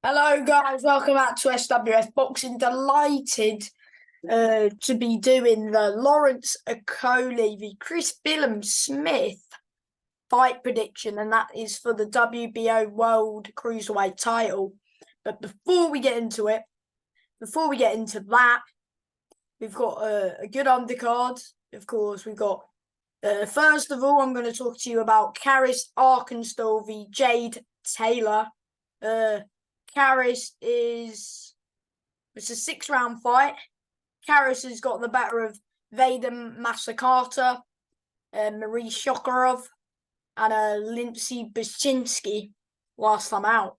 Hello guys, welcome back to SWS Boxing. Delighted to be doing the Lawrence Okolie v Chris Billam Smith fight prediction, and that is for the WBO World Cruiserweight title. But before we get into that, we've got a good undercard. Of course, we've got first of all, I'm going to talk to you about Caris Arkansas v Jade Taylor. Caris it's a 6-round fight. Caris has got the better of Vadim Masakata, Marie Shokharov, and Lindsey Bachinski last time out.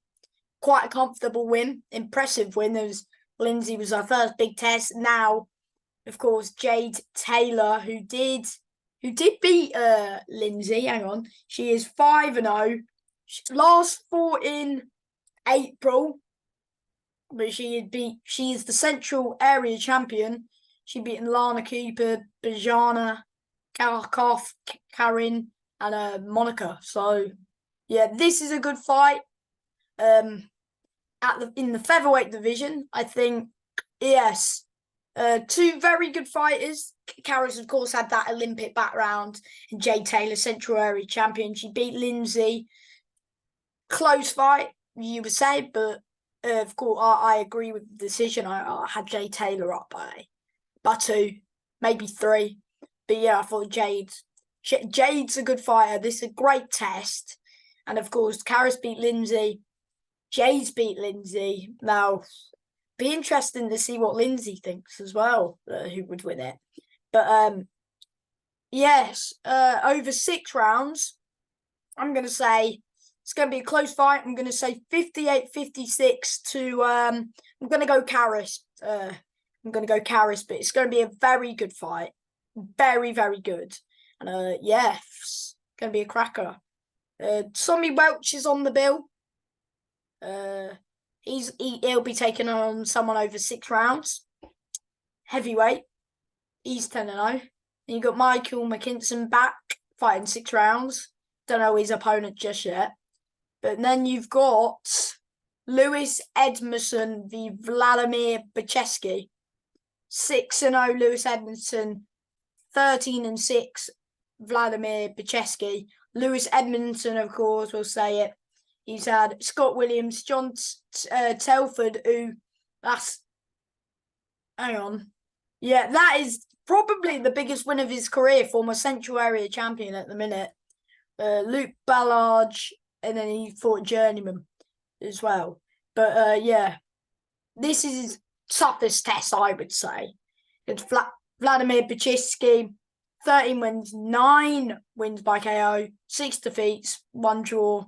Quite a comfortable win, impressive win. Lindsey was her first big test. Now, of course, Jade Taylor, who did beat Lindsey. Hang on, she is 5-0. Last fought in April, but she is the Central Area champion. She beaten Lana Cooper, Bajana, Kharkov, Karin, and Monica. So yeah, this is a good fight. In the featherweight division, I think yes, two very good fighters. Caris, of course, had that Olympic background, and Jade Taylor, Central Area champion. She beat Lindsey. Close fight, you would say, but of course, I agree with the decision. I had Jade Taylor up by 2, maybe 3. But yeah, I thought Jade's a good fighter. This is a great test. And of course, Caris beat Lindsey. Jade's beat Lindsey. Now, be interesting to see what Lindsey thinks as well, who would win it. But yes, over 6 rounds, I'm going to say it's going to be a close fight. I'm going to say 58-56 to, I'm going to go Caris. But it's going to be a very good fight. Very, very good. And yeah, it's going to be a cracker. Tommy Welch is on the bill. He'll be taking on someone over 6 rounds. Heavyweight. He's 10-0. And you got Michael McKinson back, fighting 6 rounds. Don't know his opponent just yet. But then you've got Lewis Edmondson v Vladimir Bachevsky. 6-0 Lewis Edmondson, 13-6 Vladimir Bachevsky. Lewis Edmondson, of course, will say it. He's had Scott Williams, John Telford, hang on. Yeah, that is probably the biggest win of his career, former Central Area champion at the minute. Luke Ballard, and then he fought Journeyman as well. But yeah, this is his toughest test, I would say. It's Vladimir Bachevsky, 13 wins, 9 wins by KO, 6 defeats, 1 draw.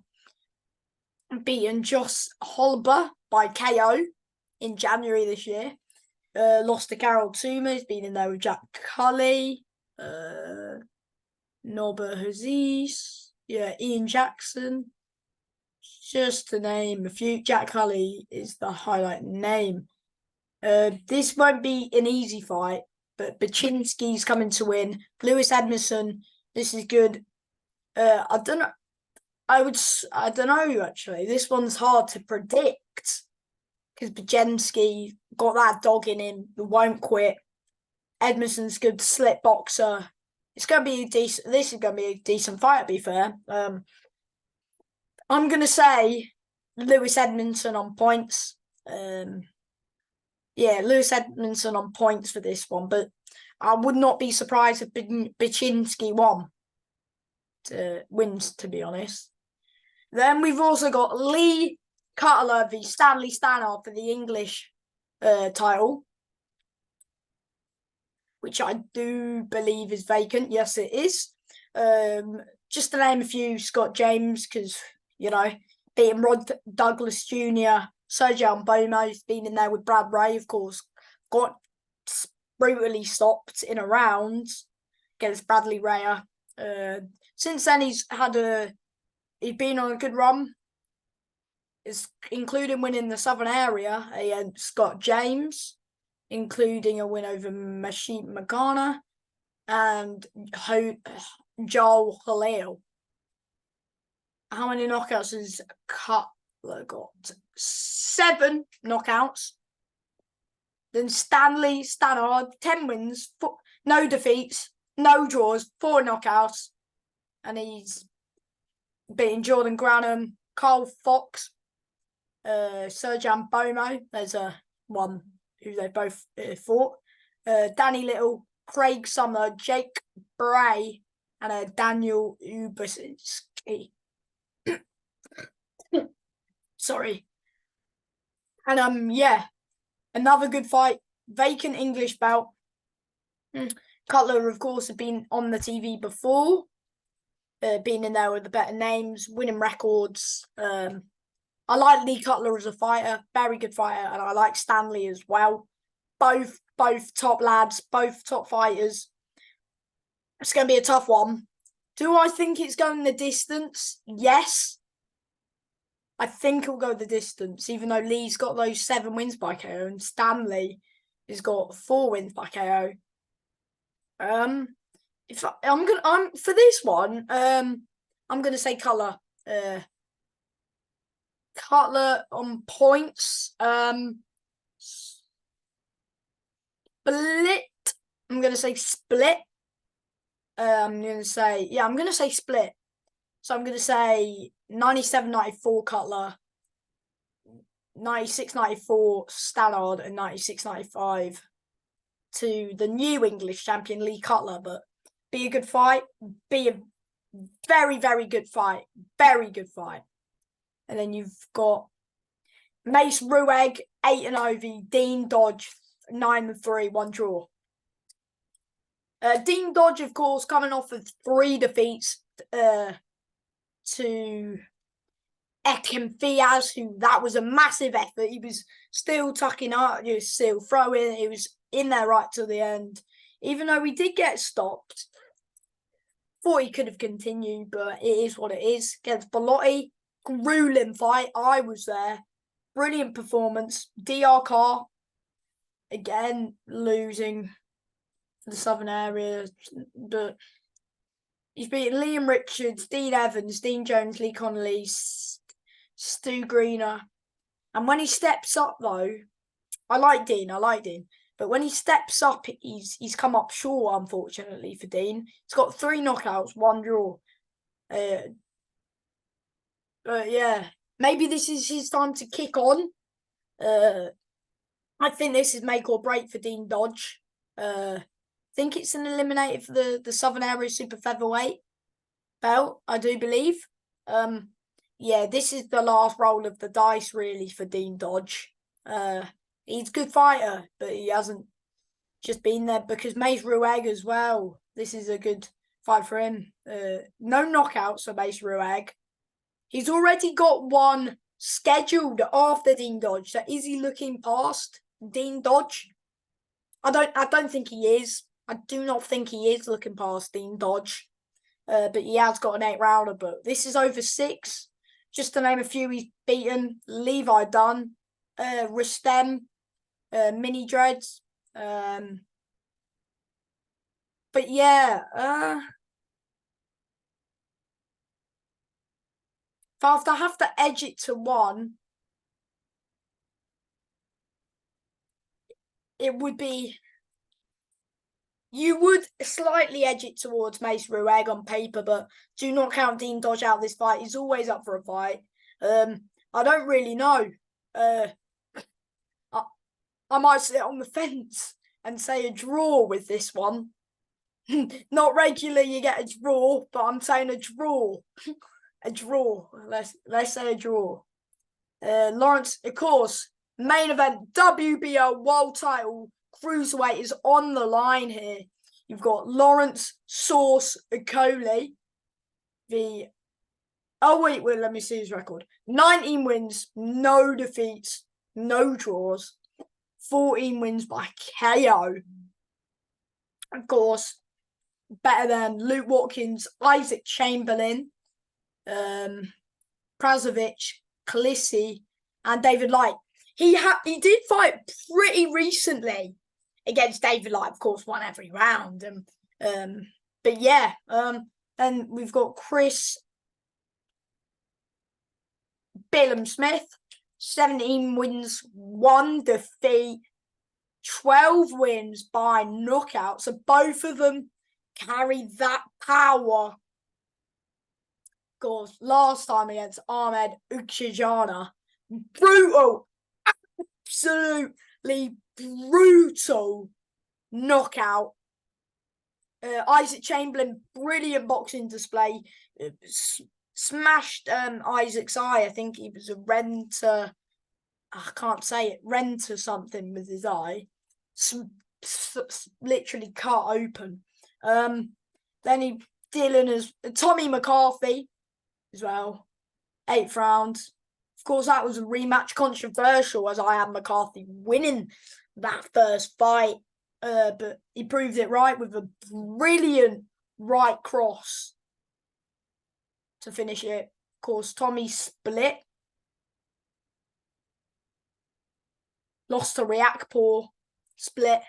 Beaten Josh Holber by KO in January this year. Lost to Carol Tuma. He's been in there with Jack Cully, Norbert Aziz, Ian Jackson. Just to name a few. Jack Cully is the highlight name. This won't be an easy fight, but Bachinski's coming to win. Lewis Edmondson, this is good. I don't know. I don't know, actually. This one's hard to predict because Bachinski got that dog in him who won't quit. Edmondson's good slip boxer. It's going to be this is going to be a decent fight, to be fair. I'm going to say Lewis Edmondson on points. Lewis Edmondson on points for this one, but I would not be surprised if Bachinski wins, to be honest. Then we've also got Lee Cutler v Stanley Stannard for the English title, which I do believe is vacant. Yes, it is. Just to name a few, Scott James, because, beating Rod Douglas Jr., Sergio Mbomo's been in there with Brad Ray, of course, got brutally stopped in a round against Bradley Raya. Since then, he's been on a good run, including winning the Southern Area against Scott James, including a win over Mashit Magana and Joel Halil. How many knockouts has got 7 knockouts. Then Stanley Stannard, 10 wins, no defeats, no draws, 4 knockouts. And he's beating Jordan Granham, Carl Fox, Serjan Bomo. There's one who they both fought. Danny Little, Craig Sumner, Jake Bray, and Daniel Ubersinski. Sorry. And yeah, another good fight. Vacant English belt. Cutler, of course, had been on the TV before, being in there with the better names, winning records. I like Lee Cutler as a fighter, very good fighter, and I like Stanley as well. Both top lads, both top fighters. It's going to be a tough one. Do I think it's going the distance? Yes. I think it'll go the distance, even though Lee's got those 7 wins by KO and Stanley has got 4 wins by KO. If I'm for this one, I'm gonna say Cutler. Cutler on points. Split. I'm gonna say split. I'm gonna say split. So I'm gonna say 97-94 Cutler, 96-94 Stannard, and 96-95 to the new English champion Lee Cutler. But be a good fight. Be a very, very good fight. Very good fight. And then you've got Mace Rueg, 8-0 v Dean Dodge, 9-3, 1 draw. Dean Dodge, of course, coming off of 3 defeats to Ekim Fiaz, who that was a massive effort. He was still tucking up, he was still throwing, he was in there right till the end. Even though we did get stopped, thought he could have continued, but it is what it is. Against Bellotti, grueling fight. I was there. Brilliant performance. DR Carr, again, losing for the southern area, but he's beaten Liam Richards, Dean Evans, Dean Jones, Lee Connolly, Stu Greener. And when he steps up, though, I like Dean. But when he steps up, he's come up short, unfortunately, for Dean. He's got 3 knockouts, 1 draw. But yeah, maybe this is his time to kick on. I think this is make or break for Dean Dodge. I think it's an eliminator for the Southern Area Super Featherweight belt, I do believe. Yeah, this is the last roll of the dice, really, for Dean Dodge. He's a good fighter, but he hasn't just been there because Mace Rueg as well. This is a good fight for him. No knockouts for Mace Rueg. He's already got one scheduled after Dean Dodge. So is he looking past Dean Dodge? I don't think he is. I do not think he is looking past Dean Dodge. But he has got an 8-rounder. But this is over 6. Just to name a few, he's beaten Levi Dunn, Rustem, Mini Dreads. But yeah, if I have to edge it to one, it would be. You would slightly edge it towards Mace Rueg on paper, but do not count Dean Dodge out this fight. He's always up for a fight. I don't really know. I might sit on the fence and say a draw with this one. Not regularly you get a draw, but I'm saying a draw. A draw. Let's say a draw. Lawrence, of course, main event, WBO world title, cruiserweight is on the line here. You've got Lawrence Source Okolie. Let me see his record. 19 wins, no defeats, no draws. 14 wins by KO. Of course, better than Luke Watkins, Isaac Chamberlain, Prazovic, Kalissi, and David Light. He did fight pretty recently against David Light, of course, won every round. But yeah, then we've got Chris Billam Smith, 17 wins, 1 defeat, 12 wins by knockout. So both of them carry that power. Of course, last time against Ahmed Ukshijana, brutal, absolutely brutal knockout. Isaac Chamberlain, brilliant boxing display. Smashed Isaac's eye. I think he was a renter. I can't say it. Renter something with his eye. Literally cut open. Then Tommy McCarthy as well. 8th round. Of course, that was a rematch, controversial as I had McCarthy winning that first fight. But he proved it right with a brilliant right cross to finish it. Of course, Tommy split. Lost to Riakporhe, split.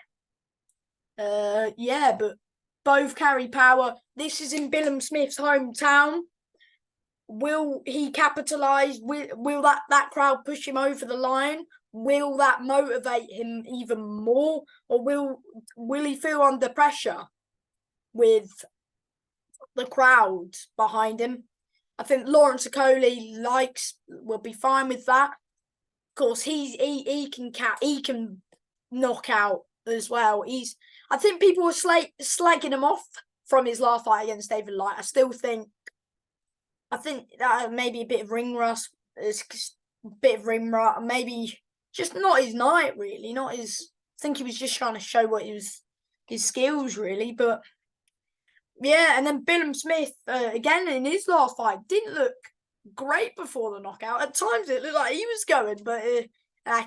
Yeah, but both carry power. This is in Billam Smith's hometown. Will he capitalise? Will that crowd push him over the line? Will that motivate him even more? Or will he feel under pressure with the crowd behind him? I think Lawrence Okolie will be fine with that. Of course, he can knock out as well. I think people were slagging him off from his last fight against David Light. I think that maybe a bit of ring rust. Maybe just not his night, really. Not his. I think he was just trying to show what his skills, really. But yeah, and then Billam Smith again in his last fight didn't look great before the knockout. At times it looked like he was going, but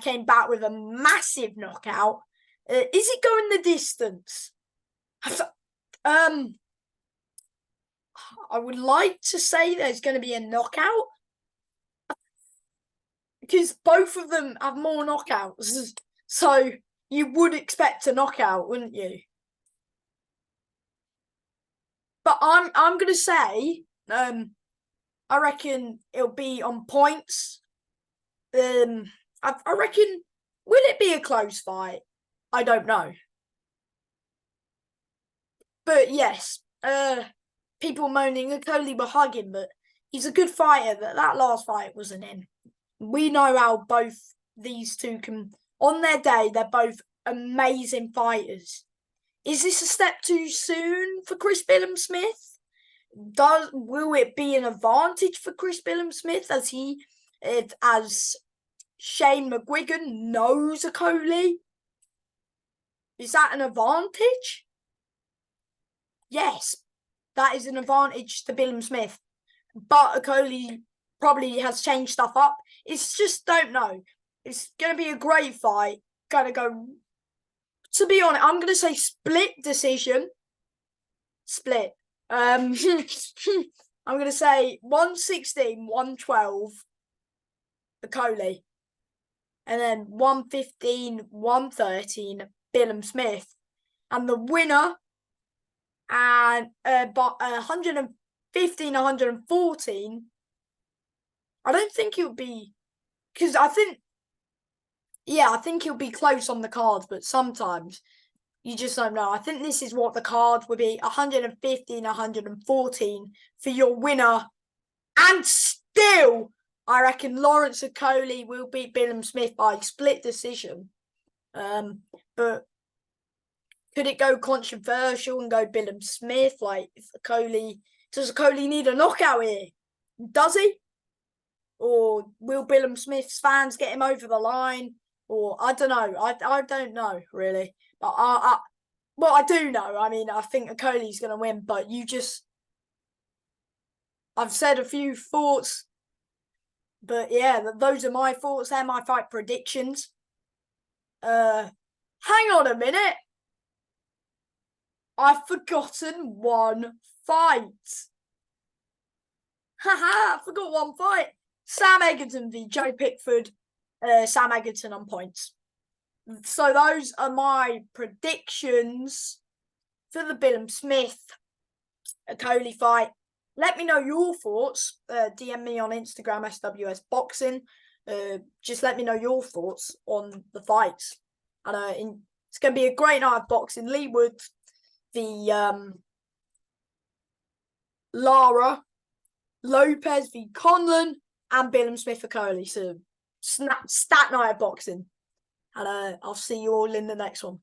came back with a massive knockout. Is it going the distance? I would like to say there's going to be a knockout because both of them have more knockouts. So you would expect a knockout, wouldn't you? But I'm going to say I reckon it'll be on points. I reckon, will it be a close fight? I don't know. But yes, people moaning Okolie were hugging, but he's a good fighter. That last fight wasn't him. We know how both these two can, on their day, they're both amazing fighters. Is this a step too soon for Chris Billam Smith? Will it be an advantage for Chris Billam Smith as Shane McGuigan knows Okolie? Is that an advantage? Yes, that is an advantage to Billam Smith. But Okolie probably has changed stuff up. It's just, don't know. It's going to be a great fight. Going to go, to be honest, I'm going to say split decision. Split. I'm going to say 116, 112, Okolie. And then 115, 113, Billam Smith. And the winner, and 115, 114, I don't think it'll be, because I think it'll be close on the cards, but sometimes you just don't know. I think this is what the card would be, 115, 114 for your winner. And still, I reckon Lawrence Okolie will beat Billam Smith by split decision. But could it go controversial and go Billam Smith? Like, does Okolie need a knockout here? Does he? Or will Billam Smith's fans get him over the line? Or I don't know. I don't know, really. But I do know. I mean, I think Okolie's going to win. But I've said a few thoughts. But yeah, those are my thoughts. They're my fight predictions. Hang on a minute. I've forgotten one fight. Haha, I forgot one fight. Sam Egerton v Joe Pickford. Sam Egerton on points. So those are my predictions for the Billam Smith Okolie fight. let me know your thoughts. DM me on Instagram, SWS Boxing. Just let me know your thoughts on the fights. And it's going to be a great night of boxing. Lee Wood, the Lara, Lopez v Conlon, and Billam Smith Okolie. So, stat night of boxing. And I'll see you all in the next one.